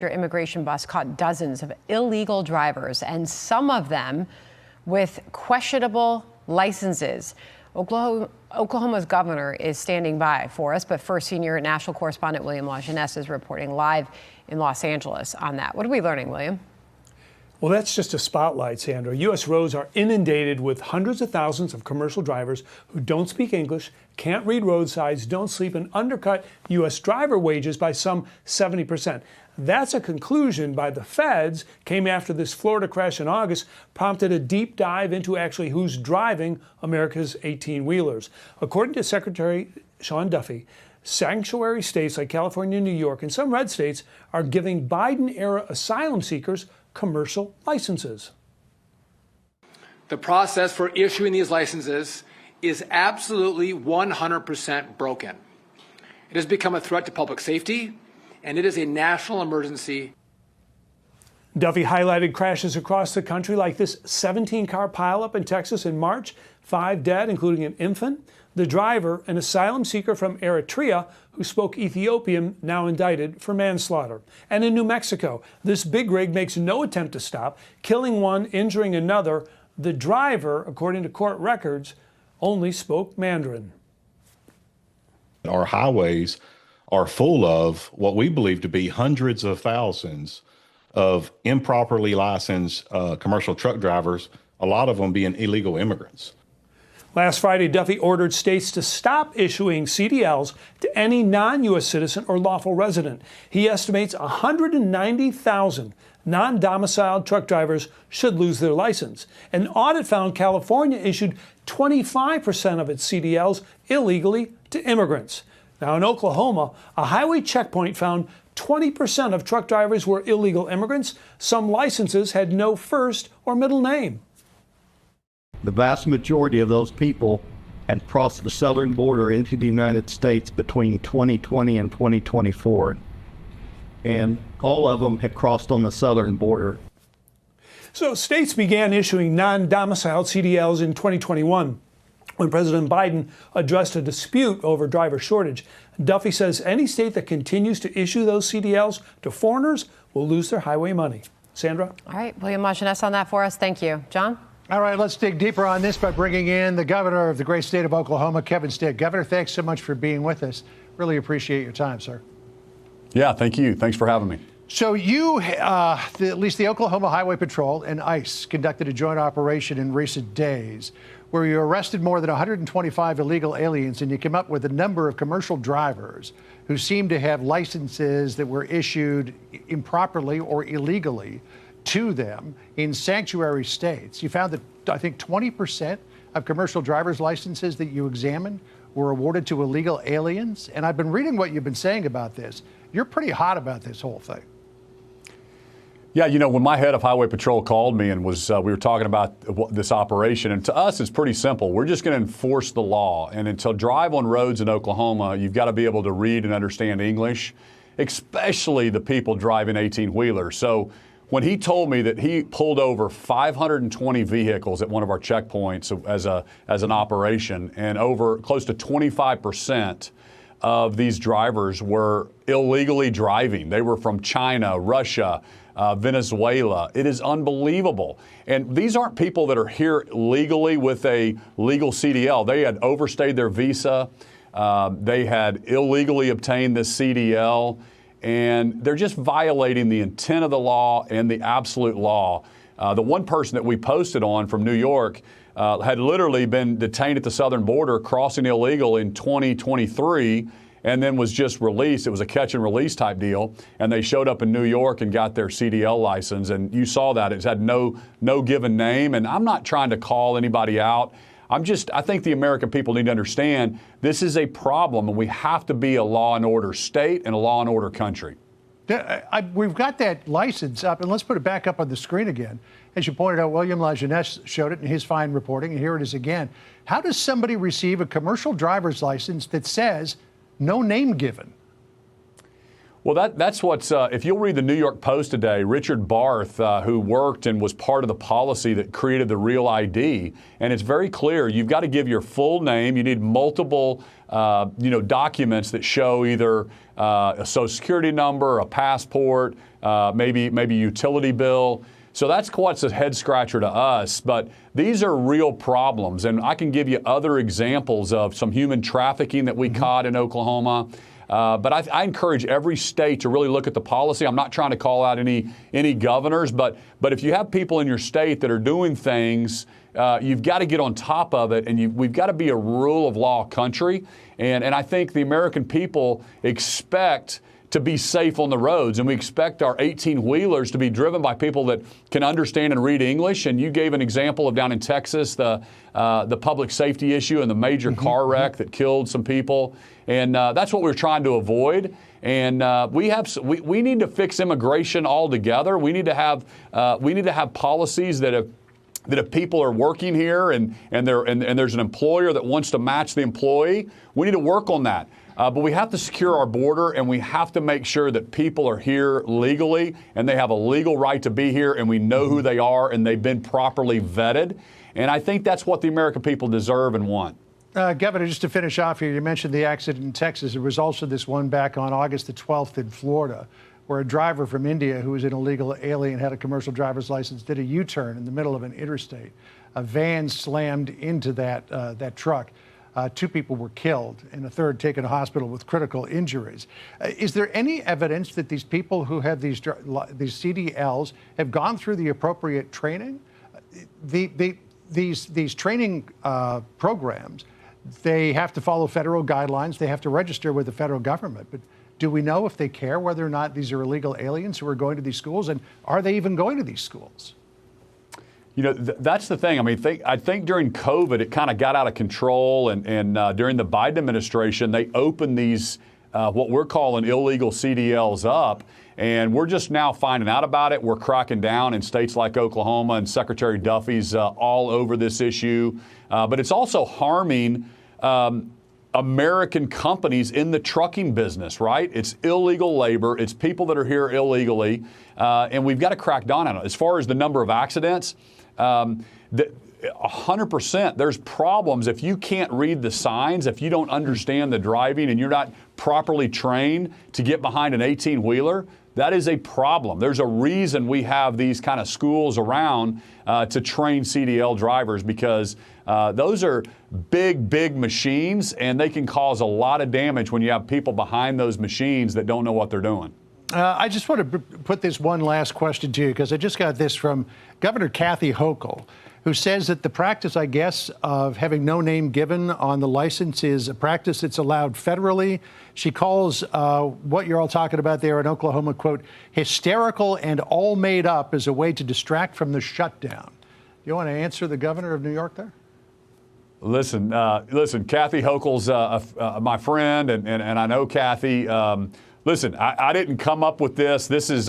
immigration bus caught dozens of illegal drivers, and some of them with questionable licenses. Oklahoma's governor is standing by for us, but first, senior national correspondent William Lajeunesse is reporting live in Los Angeles on that. What are we learning, William? Well, that's just a spotlight, Sandra. U.S. roads are inundated with hundreds of thousands of commercial drivers who don't speak English, can't read road signs, don't sleep, and undercut U.S. driver wages by some 70%. That's a conclusion by the feds, came after this Florida crash in August, prompted a deep dive into actually who's driving America's 18-wheelers. According to Secretary Sean Duffy, sanctuary states like California and New York and some red states are giving Biden-era asylum seekers commercial licenses. The process for issuing these licenses is absolutely 100% broken. It has become a threat to public safety, and it is a national emergency. Duffy highlighted crashes across the country like this 17-car pileup in Texas in March, 5 dead, including an infant. The driver, an asylum seeker from Eritrea who spoke Ethiopian, now indicted for manslaughter. And in New Mexico, this big rig makes no attempt to stop, killing one, injuring another. The driver, according to court records, only spoke Mandarin. Our highways are full of what we believe to be hundreds of thousands of improperly licensed commercial truck drivers, a lot of them being illegal immigrants. Last Friday, Duffy ordered states to stop issuing CDLs to any non-U.S. citizen or lawful resident. He estimates 190,000 non-domiciled truck drivers should lose their license. An audit found California issued 25% of its CDLs illegally to immigrants. Now, in Oklahoma, a highway checkpoint found 20% of truck drivers were illegal immigrants. Some licenses had no first or middle name. The vast majority of those people had crossed the southern border into the United States between 2020 and 2024. And all of them had crossed on the southern border. So states began issuing non-domiciled CDLs in 2021 when President Biden addressed a dispute over driver shortage. Duffy says any state that continues to issue those CDLs to foreigners will lose their highway money. Sandra? All right, William Lajeunesse on that for us. Thank you. John? All right, let's dig deeper on this by bringing in the governor of the great state of Oklahoma, Kevin Stitt. Governor, thanks so much for being with us. Really appreciate your time, sir. Yeah, thank you. Thanks for having me. So you, at least the Oklahoma Highway Patrol and ICE conducted a joint operation in recent days where you arrested more than 125 illegal aliens, and you came up with a number of commercial drivers who seemed to have licenses that were issued improperly or illegally to them in sanctuary states. You found that, I think, 20% of commercial driver's licenses that you examined were awarded to illegal aliens. And I've been reading what you've been saying about this. You're pretty hot about this whole thing. Yeah, you know, when my head of Highway Patrol called me and we were talking about this operation, and to us, it's pretty simple. We're just going to enforce the law. And until drive on roads in Oklahoma, you've got to be able to read and understand English, especially the people driving 18-wheelers. So when he told me that he pulled over 520 vehicles at one of our checkpoints as an operation, and over close to 25% of these drivers were illegally driving. They were from China, Russia, Venezuela. It is unbelievable. And these aren't people that are here legally with a legal CDL. They had overstayed their visa. They had illegally obtained this CDL. And they're just violating the intent of the law and the absolute law. The one person that we posted on from New York had literally been detained at the southern border, crossing illegal in 2023, and then was just released. It was a catch and release type deal. And they showed up in New York and got their CDL license. And you saw that. It had no given name. And I'm not trying to call anybody out. I think the American people need to understand this is a problem, and we have to be a law and order state and a law and order country. We've got that license up, and let's put it back up on the screen again. As you pointed out, William Lajeunesse showed it in his fine reporting, and here it is again. How does somebody receive a commercial driver's license that says no name given? Well, that's what's, if you'll read the New York Post today, Richard Barth, who worked and was part of the policy that created the Real ID, and it's very clear, you've got to give your full name. You need multiple, documents that show either a Social Security number, a passport, maybe a utility bill. So that's what's a head scratcher to us, but these are real problems. And I can give you other examples of some human trafficking that we caught in Oklahoma. But I encourage every state to really look at the policy. I'm not trying to call out any governors, but if you have people in your state that are doing things, you've got to get on top of it, and we've got to be a rule of law country. And I think the American people expect to be safe on the roads, and we expect our 18-wheelers to be driven by people that can understand and read English. And you gave an example of down in Texas, the public safety issue and the major car wreck that killed some people. And that's what we're trying to avoid. And we need to fix immigration altogether. We need to have policies that if people are working here and there's an employer that wants to match the employee, we need to work on that. But we have to secure our border, and we have to make sure that people are here legally and they have a legal right to be here, and we know who they are and they've been properly vetted. And I think that's what the American people deserve and want. Governor, just to finish off here, you mentioned the accident in Texas. There was also this one back on August the 12th in Florida, where a driver from India who was an illegal alien, had a commercial driver's license, did a U-turn in the middle of an interstate. A van slammed into that truck. 2 people were killed and a third taken to hospital with critical injuries. Is there any evidence that these people who have these CDLs have gone through the appropriate training? These training programs, they have to follow federal guidelines. They have to register with the federal government. But do we know if they care whether or not these are illegal aliens who are going to these schools, and are they even going to these schools? You know, that's the thing. I mean, I think during COVID, it kind of got out of control. And during the Biden administration, they opened these, what we're calling illegal CDLs up. And we're just now finding out about it. We're cracking down in states like Oklahoma, and Secretary Duffy's all over this issue. But it's also harming American companies in the trucking business, right? It's illegal labor. It's people that are here illegally. And we've got to crack down on it. As far as the number of accidents, 100%, there's problems if you can't read the signs, if you don't understand the driving and you're not properly trained to get behind an 18-wheeler. That is a problem. There's a reason we have these kind of schools around to train CDL drivers, because those are big machines, and they can cause a lot of damage when you have people behind those machines that don't know what they're doing. I just want to put this one last question to you, because I just got this from Governor Kathy Hochul, who says that the practice, I guess, of having no name given on the license is a practice that's allowed federally. She calls what you're all talking about there in Oklahoma, quote, hysterical and all made up as a way to distract from the shutdown. Do you want to answer the governor of New York there? Listen, Kathy Hochul's my friend, and I know Kathy. Listen, I didn't come up with this. This is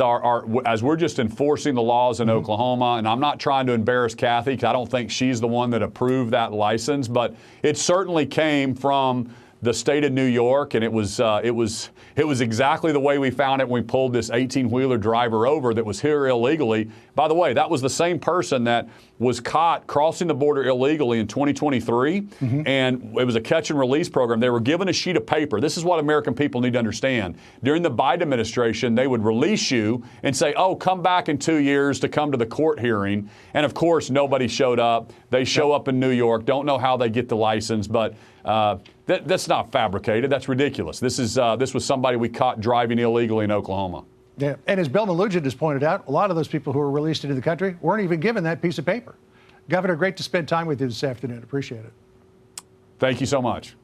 as we're just enforcing the laws in Oklahoma, and I'm not trying to embarrass Kathy, because I don't think she's the one that approved that license, but it certainly came from the state of New York, and it was exactly the way we found it when we pulled this 18-wheeler driver over that was here illegally. By the way, that was the same person that was caught crossing the border illegally in 2023, and it was a catch and release program. They were given a sheet of paper. This is what American people need to understand. During the Biden administration, they would release you and say, oh, come back in 2 years to come to the court hearing. And of course, nobody showed up. They show up in New York, don't know how they get the license, but that's not fabricated. That's ridiculous. This was somebody we caught driving illegally in Oklahoma. Yeah, and as Bill Malugin has pointed out, a lot of those people who were released into the country weren't even given that piece of paper. Governor, great to spend time with you this afternoon. Appreciate it. Thank you so much.